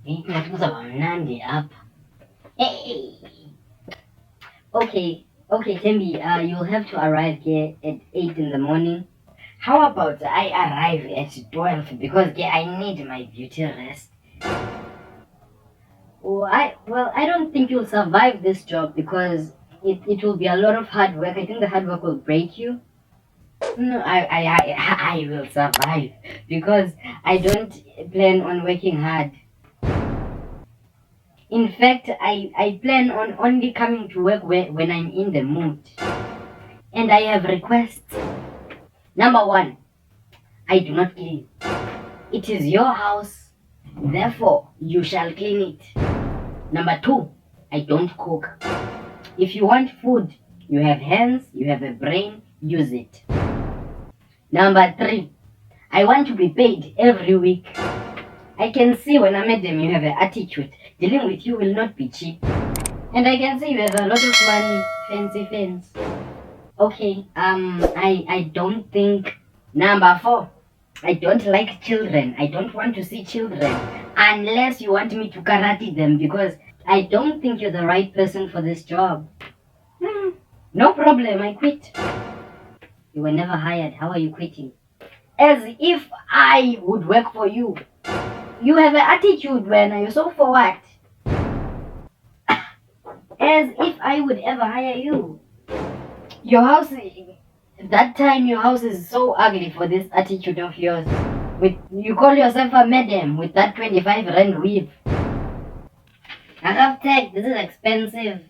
Ngathi kuzawuba mnandi apha. Hey. Okay, Thembi, you'll have to arrive here at 8 in the morning. How about I arrive at 12 because I need my beauty rest. I don't think you'll survive this job because it will be a lot of hard work. I think the hard work will break you. No, I will survive because I don't plan on working hard. In fact, I plan on only coming to work when I'm in the mood. And I have requests. Number one, I do not clean. It is your house, therefore you shall clean it. Number two, I don't cook. If you want food, you have hands, you have a brain, use it. Number three, I want to be paid every week. I can see when I met them you have an attitude. Dealing with you will not be cheap. And I can see you have a lot of money, fancy. Okay, I don't think. Number four, I don't like children. I don't want to see children unless you want me to karate them because I don't think you're the right person for this job. No problem, I quit. You were never hired. How are you quitting? As if I would work for you. You have an attitude when you're so forward. As if I would ever hire you. Your house, that time your house is so ugly for this attitude of yours. You call yourself a madam with that 25 rand weave. I have tech, this is expensive.